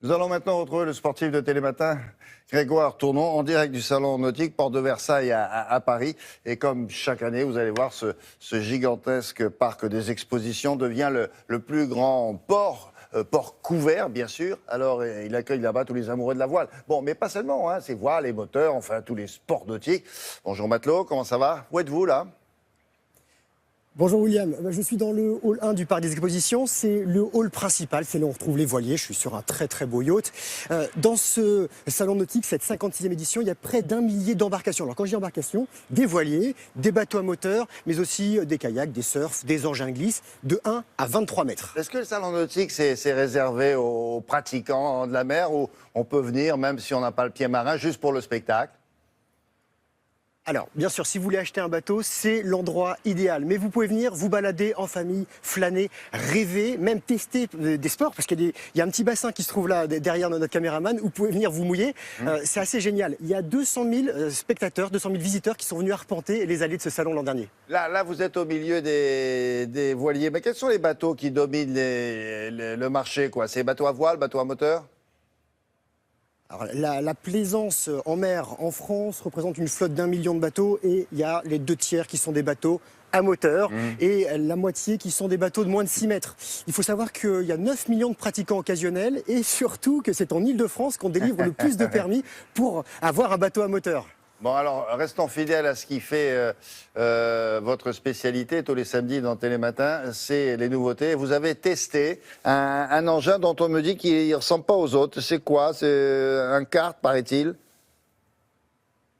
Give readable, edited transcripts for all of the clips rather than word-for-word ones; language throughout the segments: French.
Nous allons maintenant retrouver le sportif de Télématin, Grégoire Tournon, en direct du salon nautique Porte de Versailles à Paris. Et comme chaque année, vous allez voir, ce gigantesque parc des expositions devient le plus grand port couvert, bien sûr. Alors, il accueille là-bas tous les amoureux de la voile. Bon, mais pas seulement, hein, c'est voile, les moteurs, enfin, tous les sports nautiques. Bonjour Matelot, comment ça va? Où êtes-vous, là? Bonjour William, je suis dans le hall 1 du parc des expositions, c'est le hall principal, c'est là où on retrouve les voiliers, je suis sur un très beau yacht. Dans ce salon nautique, cette 56e édition, il y a près d'1 millier d'embarcations. Alors quand je dis embarcations, des voiliers, des bateaux à moteur, mais aussi des kayaks, des surfs, des engins de glisse, de 1 à 23 mètres. Est-ce que le salon nautique, c'est réservé aux pratiquants de la mer ou on peut venir, même si on n'a pas le pied marin, juste pour le spectacle? Alors, bien sûr, si vous voulez acheter un bateau, c'est l'endroit idéal. Mais vous pouvez venir vous balader en famille, flâner, rêver, même tester des sports, parce qu'il y a un petit bassin qui se trouve là, derrière notre caméraman, où vous pouvez venir vous mouiller. C'est assez génial. Il y a 200 000 spectateurs, 200 000 visiteurs qui sont venus arpenter les allées de ce salon l'an dernier. Là, vous êtes au milieu des voiliers. Mais quels sont les bateaux qui dominent le marché, quoi? C'est bateaux à voile, bateaux à moteur? Alors, la plaisance en mer en France représente une flotte d'1 million de bateaux et il y a les 2 tiers qui sont des bateaux à moteur et la moitié qui sont des bateaux de moins de 6 mètres. Il faut savoir qu'il y a 9 millions de pratiquants occasionnels et surtout que c'est en Île-de-France qu'on délivre le plus de permis pour avoir un bateau à moteur. Bon, alors, restons fidèles à ce qui fait votre spécialité tous les samedis dans Télématin, c'est les nouveautés. Vous avez testé un engin dont on me dit qu'il ne ressemble pas aux autres. C'est quoi? C'est un kart, paraît-il?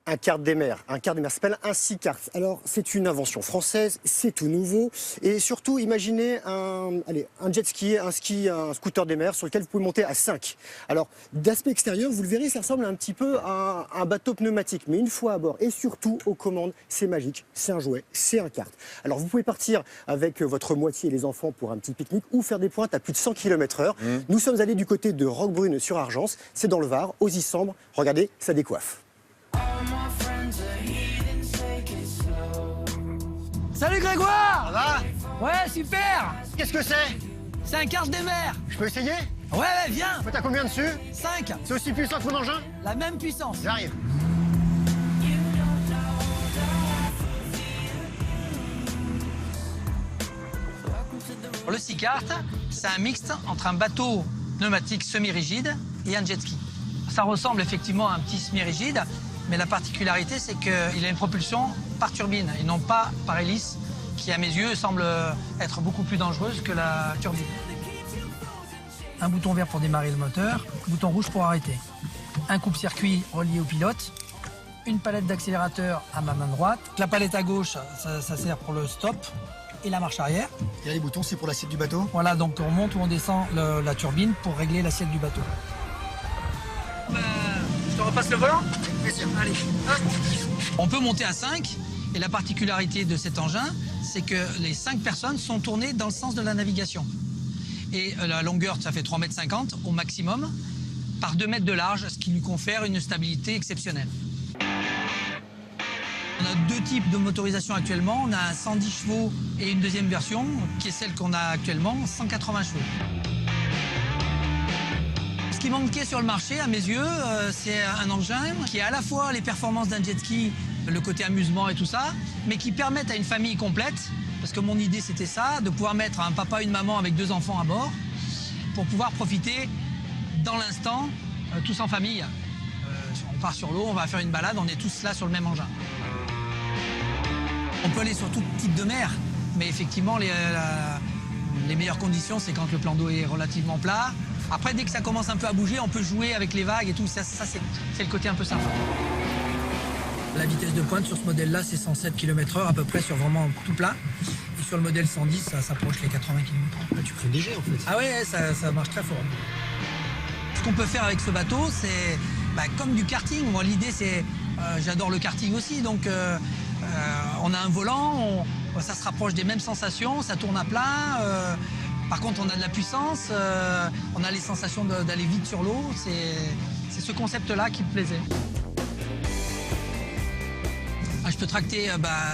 Un kart des mers. Un kart des mers s'appelle un Sea-Kart. Alors, c'est une invention française, c'est tout nouveau. Et surtout, imaginez un jet ski, un scooter des mers sur lequel vous pouvez monter à 5. Alors, d'aspect extérieur, vous le verrez, ça ressemble un petit peu à un bateau pneumatique. Mais une fois à bord, et surtout aux commandes, c'est magique, c'est un jouet, c'est un kart. Alors, vous pouvez partir avec votre moitié et les enfants pour un petit pique-nique ou faire des pointes à plus de 100 km/h. Nous sommes allés du côté de Roquebrune sur Argence, c'est dans le Var, aux Issambres. Regardez, ça décoiffe. Salut Grégoire! Ça va? Ouais, super! Qu'est-ce que c'est? C'est un kart des mers! Je peux essayer? Ouais, viens! T'as combien dessus? 5! C'est aussi puissant que mon engin? La même puissance! J'arrive. Le Sea-Kart, c'est un mixte entre un bateau pneumatique semi-rigide et un jet ski. Ça ressemble effectivement à un petit semi-rigide, mais la particularité, c'est qu'il a une propulsion par turbine et non pas par hélice, qui à mes yeux semble être beaucoup plus dangereuse que la turbine. Un bouton vert pour démarrer le moteur, bouton rouge pour arrêter. Un coupe-circuit relié au pilote, une palette d'accélérateur à ma main droite. La palette à gauche, ça sert pour le stop et la marche arrière. Et les boutons, c'est pour l'assiette du bateau? Voilà, donc on monte ou on descend la turbine pour régler l'assiette du bateau. Je te repasse le volant? Bien sûr. Allez, hop. On peut monter à 5 et la particularité de cet engin, c'est que les 5 personnes sont tournées dans le sens de la navigation. Et la longueur, ça fait 3,50 m au maximum, par 2 mètres de large, ce qui lui confère une stabilité exceptionnelle. On a 2 types de motorisation actuellement. On a un 110 chevaux et une deuxième version, qui est celle qu'on a actuellement, 180 chevaux. Ce qui manquait sur le marché, à mes yeux, c'est un engin qui a à la fois les performances d'un jet ski, le côté amusement et tout ça, mais qui permettent à une famille complète, parce que mon idée c'était ça, de pouvoir mettre un papa et une maman avec 2 enfants à bord, pour pouvoir profiter dans l'instant, tous en famille. On part sur l'eau, on va faire une balade, on est tous là sur le même engin. On peut aller sur tout type de mer, mais effectivement, les meilleures conditions, c'est quand le plan d'eau est relativement plat. Après, dès que ça commence un peu à bouger, on peut jouer avec les vagues et tout. Ça c'est le côté un peu sympa. La vitesse de pointe sur ce modèle-là, c'est 107 km/h à peu près sur vraiment tout plat. Et sur le modèle 110, ça s'approche les 80 km/h. Tu prends léger en fait. Ah ouais, ça marche très fort. Ce qu'on peut faire avec ce bateau, c'est comme du karting. Moi, l'idée, c'est... j'adore le karting aussi, donc on a un volant, ça se rapproche des mêmes sensations, ça tourne à plat. Par contre, on a de la puissance, on a les sensations d'aller vite sur l'eau. C'est ce concept-là qui me plaisait. Je peux tracter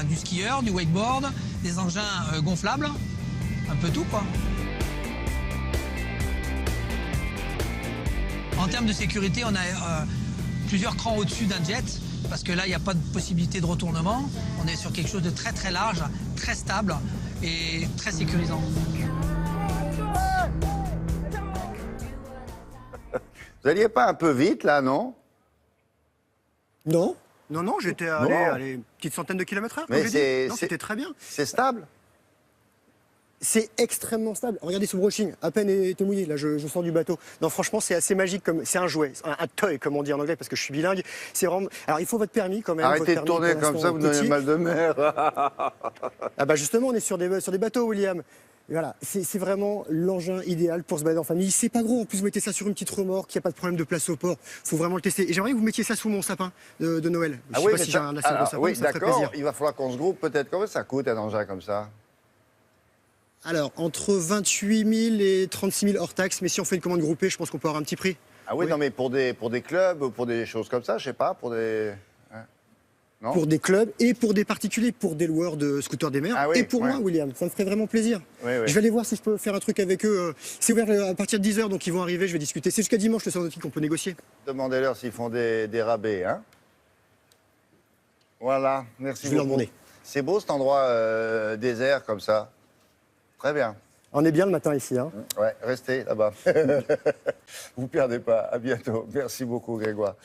du skieur, du wakeboard, des engins gonflables, un peu tout, quoi. En termes de sécurité, on a plusieurs crans au-dessus d'un jet, parce que là, il n'y a pas de possibilité de retournement. On est sur quelque chose de très très large, très stable et très sécurisant. Vous alliez pas un peu vite, là, non? Non. Non, j'étais Non. allé une petite centaine de kilomètres heure. Mais comme j'ai dit. Non, c'était très bien. C'est stable? C'est extrêmement stable. Regardez ce brushing, à peine été mouillé. Là, je sors du bateau. Non, franchement, c'est assez magique. C'est un jouet, un toy, comme on dit en anglais, parce que je suis bilingue. C'est vraiment. Alors, il faut votre permis quand même. Arrêtez de votre tourner permis, pour comme ça, vous l'instant, donnez petit. mal de mer. Ah bah justement, on est sur des bateaux, William. Et voilà, c'est vraiment l'engin idéal pour se balader en famille. C'est pas gros. En plus, vous mettez ça sur une petite remorque. Il n'y a pas de problème de place au port. Faut vraiment le tester. Et j'aimerais que vous mettiez ça sous mon sapin de Noël. Je sais pas si j'ai un assez gros sapin, oui, mais ça me ferait d'accord. plaisir. Il va falloir qu'on se groupe peut-être. Combien ça coûte un engin comme ça? Alors, entre 28 000 et 36 000 hors taxe. Mais si on fait une commande groupée, je pense qu'on peut avoir un petit prix. Ah oui, Oui. non, mais pour des clubs ou pour des choses comme ça, je sais pas, pour des... hein? Non? Pour des clubs et pour des particuliers, pour des loueurs de scooters des mers. Ah oui, et pour ouais. moi, William, ça me ferait vraiment plaisir. Oui, oui. Je vais aller voir si je peux faire un truc avec eux. C'est ouvert à partir de 10h, donc ils vont arriver, je vais discuter. C'est jusqu'à dimanche le salon nautique qu'on peut négocier. Demandez-leur s'ils font des rabais, hein? Voilà, merci Je vais leur beaucoup. demander. C'est beau cet endroit désert comme ça. Très bien. On est bien le matin ici. Hein. Ouais, restez là-bas. Vous perdez pas. À bientôt. Merci beaucoup, Grégoire.